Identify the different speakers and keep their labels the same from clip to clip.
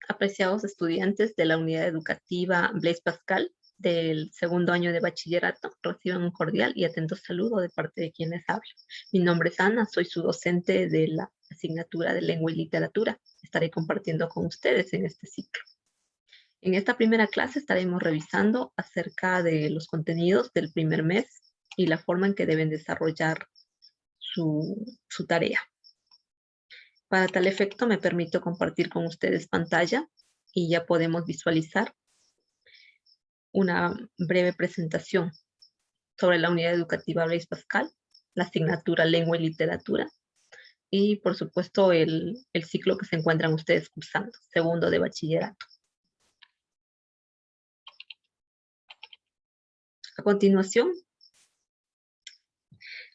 Speaker 1: Apreciados estudiantes de la unidad educativa Blaise Pascal del segundo año de bachillerato, reciban un cordial y atento saludo de parte de quienes hablan. Mi nombre es Ana, soy su docente de la asignatura de Lengua y Literatura. Estaré compartiendo con ustedes en este ciclo. En esta primera clase estaremos revisando acerca de los contenidos del primer mes y la forma en que deben desarrollar su tarea. Para tal efecto me permito compartir con ustedes pantalla y ya podemos visualizar una breve presentación sobre la unidad educativa Blaise Pascal, la asignatura Lengua y Literatura y por supuesto el ciclo que se encuentran ustedes cursando, segundo de bachillerato. A continuación,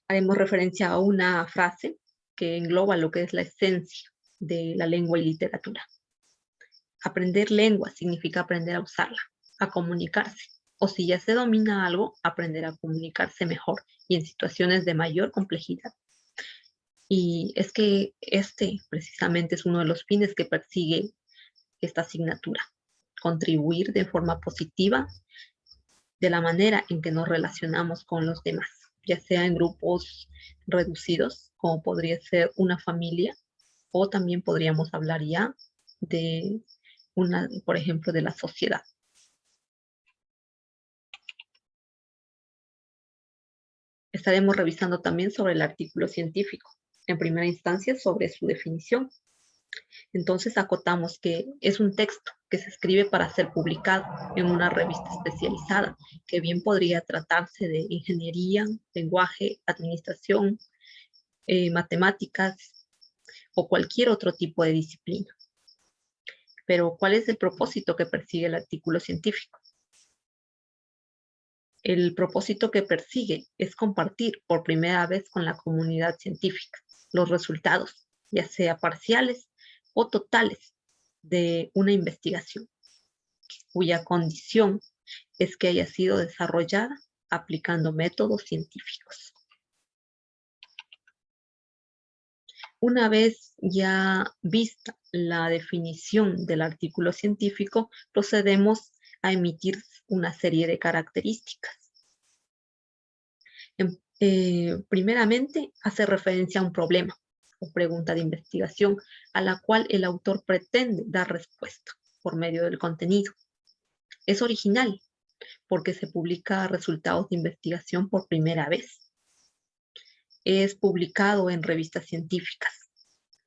Speaker 1: haremos referencia a una frase que engloba lo que es la esencia de la lengua y literatura. Aprender lengua significa aprender a usarla, a comunicarse, o si ya se domina algo, aprender a comunicarse mejor y en situaciones de mayor complejidad. Y es que este precisamente es uno de los fines que persigue esta asignatura, contribuir de forma positiva de la manera en que nos relacionamos con los demás, ya sea en grupos reducidos, como podría ser una familia, o también podríamos hablar ya de por ejemplo, de la sociedad. Estaremos revisando también sobre el artículo científico, en primera instancia sobre su definición. Entonces acotamos que es un texto que se escribe para ser publicado en una revista especializada, que bien podría tratarse de ingeniería, lenguaje, administración, matemáticas o cualquier otro tipo de disciplina. Pero, ¿cuál es el propósito que persigue el artículo científico? El propósito que persigue es compartir por primera vez con la comunidad científica los resultados, ya sea parciales o totales, de una investigación, cuya condición es que haya sido desarrollada aplicando métodos científicos. Una vez ya vista la definición del artículo científico, procedemos a emitir una serie de características. Primeramente, hace referencia a un problema o pregunta de investigación a la cual el autor pretende dar respuesta por medio del contenido. Es original porque se publica resultados de investigación por primera vez. Es publicado en revistas científicas.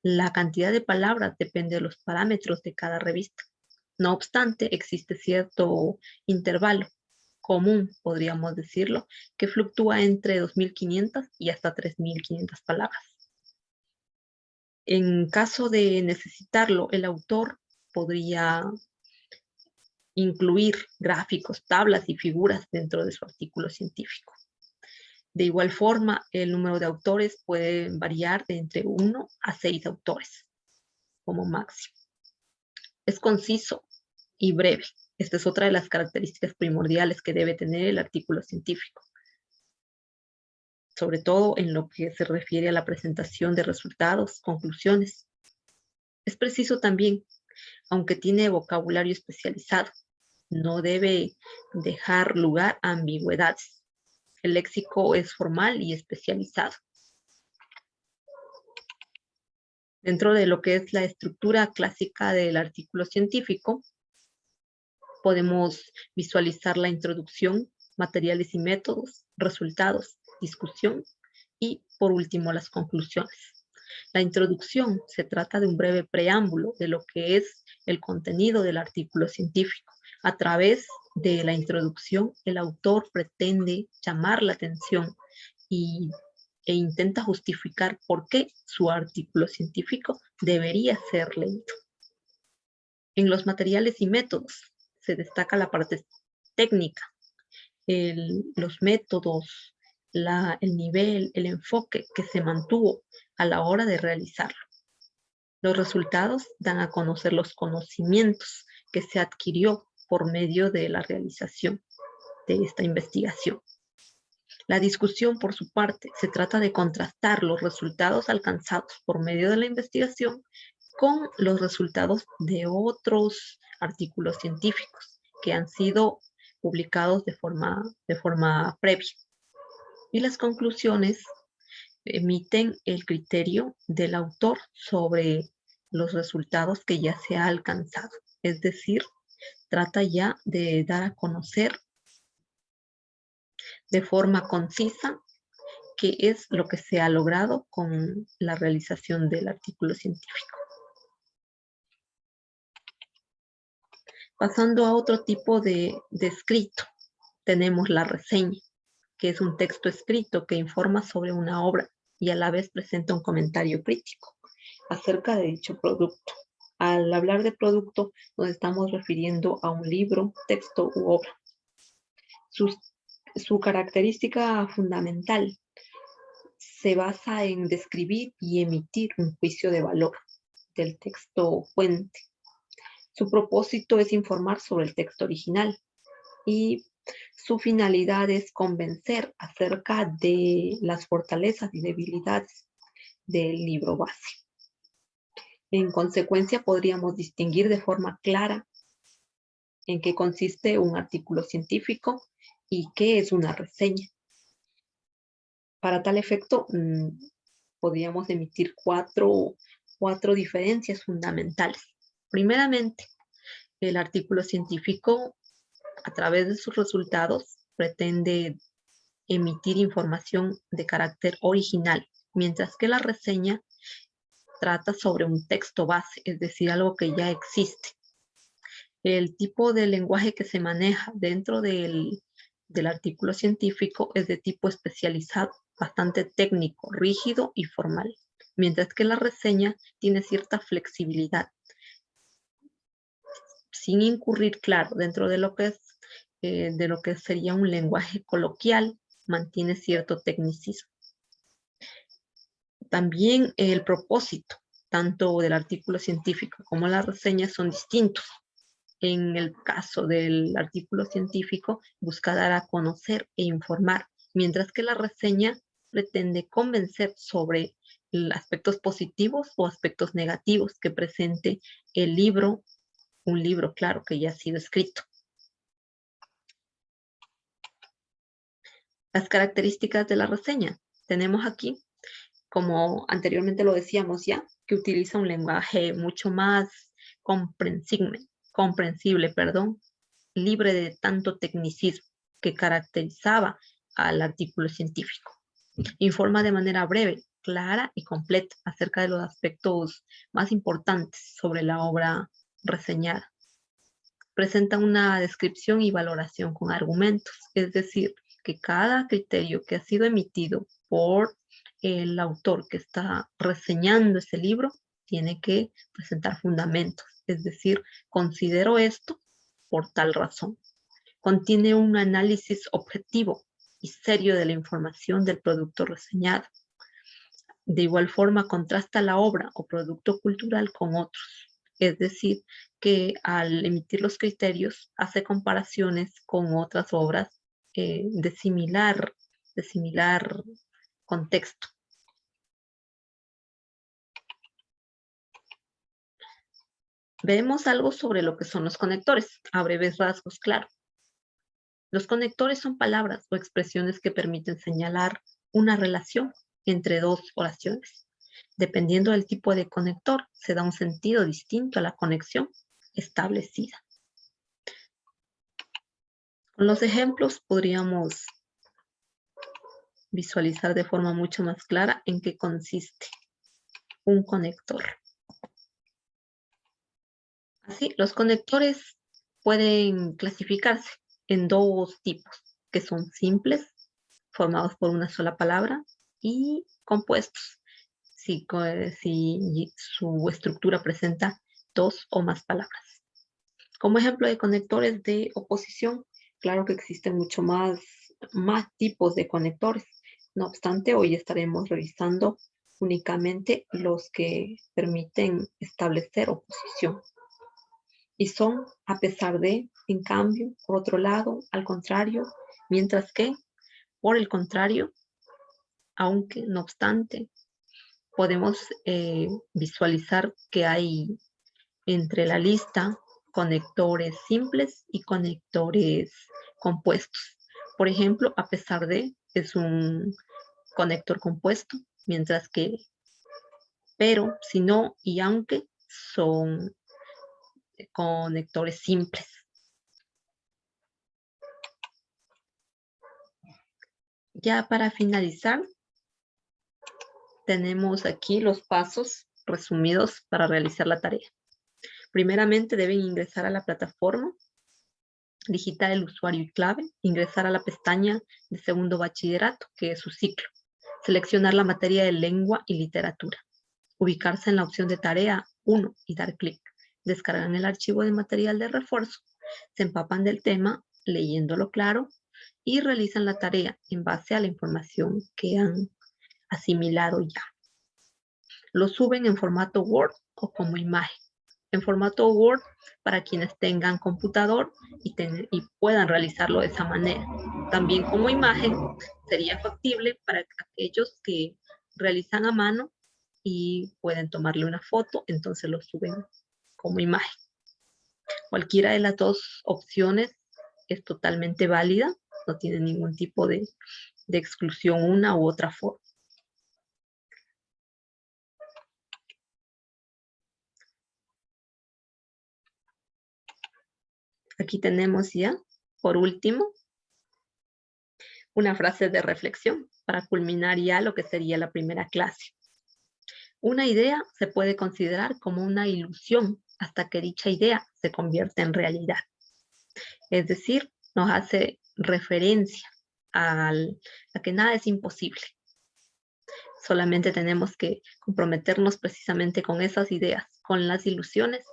Speaker 1: La cantidad de palabras depende de los parámetros de cada revista. No obstante, existe cierto intervalo común, podríamos decirlo, que fluctúa entre 2.500 y hasta 3.500 palabras. En caso de necesitarlo, el autor podría incluir gráficos, tablas y figuras dentro de su artículo científico. De igual forma, el número de autores puede variar de entre 1 a 6 autores como máximo. Es conciso y breve. Esta es otra de las características primordiales que debe tener el artículo científico, sobre todo en lo que se refiere a la presentación de resultados, conclusiones. Es preciso también, aunque tiene vocabulario especializado, no debe dejar lugar a ambigüedades. El léxico es formal y especializado. Dentro de lo que es la estructura clásica del artículo científico, podemos visualizar la introducción, materiales y métodos, resultados, discusión y, por último, las conclusiones. La introducción se trata de un breve preámbulo de lo que es el contenido del artículo científico. A través de la introducción, el autor pretende llamar la atención e intenta justificar por qué su artículo científico debería ser leído. En los materiales y métodos se destaca la parte técnica, los métodos, el nivel, el enfoque que se mantuvo a la hora de realizarlo. Los resultados dan a conocer los conocimientos que se adquirió por medio de la realización de esta investigación. La discusión, por su parte, se trata de contrastar los resultados alcanzados por medio de la investigación con los resultados de otros artículos científicos que han sido publicados de forma previa. Y las conclusiones emiten el criterio del autor sobre los resultados que ya se ha alcanzado. Es decir, trata ya de dar a conocer de forma concisa qué es lo que se ha logrado con la realización del artículo científico. Pasando a otro tipo de escrito, tenemos la reseña, que es un texto escrito que informa sobre una obra y a la vez presenta un comentario crítico acerca de dicho producto. Al hablar de producto, nos estamos refiriendo a un libro, texto u obra. Su característica fundamental se basa en describir y emitir un juicio de valor del texto fuente. Su propósito es informar sobre el texto original y su finalidad es convencer acerca de las fortalezas y debilidades del libro base. En consecuencia, podríamos distinguir de forma clara en qué consiste un artículo científico y qué es una reseña. Para tal efecto, podríamos emitir cuatro diferencias fundamentales. Primeramente, el artículo científico, a través de sus resultados, pretende emitir información de carácter original, mientras que la reseña trata sobre un texto base, es decir, algo que ya existe. El tipo de lenguaje que se maneja dentro del artículo científico es de tipo especializado, bastante técnico, rígido y formal, mientras que la reseña tiene cierta flexibilidad, sin incurrir, claro, dentro de lo que sería un lenguaje coloquial, mantiene cierto tecnicismo. También el propósito, tanto del artículo científico como la reseña, son distintos. En el caso del artículo científico, busca dar a conocer e informar, mientras que la reseña pretende convencer sobre aspectos positivos o aspectos negativos que presente el libro, un libro, claro, que ya ha sido escrito. Las características de la reseña. Tenemos aquí, como anteriormente lo decíamos ya, que utiliza un lenguaje mucho más comprensible, libre de tanto tecnicismo que caracterizaba al artículo científico. Informa de manera breve, clara y completa acerca de los aspectos más importantes sobre la obra reseñada. Presenta una descripción y valoración con argumentos, es decir, que cada criterio que ha sido emitido por el autor que está reseñando ese libro tiene que presentar fundamentos, es decir, considero esto por tal razón. Contiene un análisis objetivo y serio de la información del producto reseñado. De igual forma, contrasta la obra o producto cultural con otros. Es decir, que al emitir los criterios hace comparaciones con otras obras de similar contexto. Vemos algo sobre lo que son los conectores, a breves rasgos, claro. Los conectores son palabras o expresiones que permiten señalar una relación entre dos oraciones. Dependiendo del tipo de conector, se da un sentido distinto a la conexión establecida. Con los ejemplos podríamos visualizar de forma mucho más clara en qué consiste un conector. Así, los conectores pueden clasificarse en dos tipos, que son simples, formados por una sola palabra, y compuestos, si su estructura presenta dos o más palabras. Como ejemplo de conectores de oposición, claro que existen mucho más tipos de conectores. No obstante, hoy estaremos revisando únicamente los que permiten establecer oposición. Y son a pesar de, en cambio, por otro lado, al contrario, mientras que, por el contrario, aunque, no obstante, podemos visualizar que hay entre la lista conectores simples y conectores compuestos. Por ejemplo, a pesar de es un conector compuesto, mientras que pero, si no y aunque son conectores simples. Ya para finalizar, tenemos aquí los pasos resumidos para realizar la tarea. Primeramente deben ingresar a la plataforma, digitar el usuario y clave, ingresar a la pestaña de segundo bachillerato, que es su ciclo, seleccionar la materia de lengua y literatura, ubicarse en la opción de tarea 1 y dar clic. Descargan el archivo de material de refuerzo, se empapan del tema leyéndolo claro y realizan la tarea en base a la información que han asimilado ya. Lo suben en formato Word o como imagen. En formato Word para quienes tengan computador y puedan realizarlo de esa manera. También como imagen sería factible para aquellos que realizan a mano y pueden tomarle una foto, entonces lo suben como imagen. Cualquiera de las dos opciones es totalmente válida, no tiene ningún tipo de exclusión una u otra forma. Aquí tenemos ya, por último, una frase de reflexión para culminar ya lo que sería la primera clase. Una idea se puede considerar como una ilusión hasta que dicha idea se convierte en realidad. Es decir, nos hace referencia a que nada es imposible. Solamente tenemos que comprometernos precisamente con esas ideas, con las ilusiones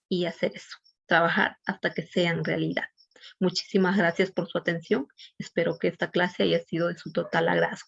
Speaker 1: y hacer eso, trabajar hasta que sean realidad. Muchísimas gracias por su atención. Espero que esta clase haya sido de su total agrado.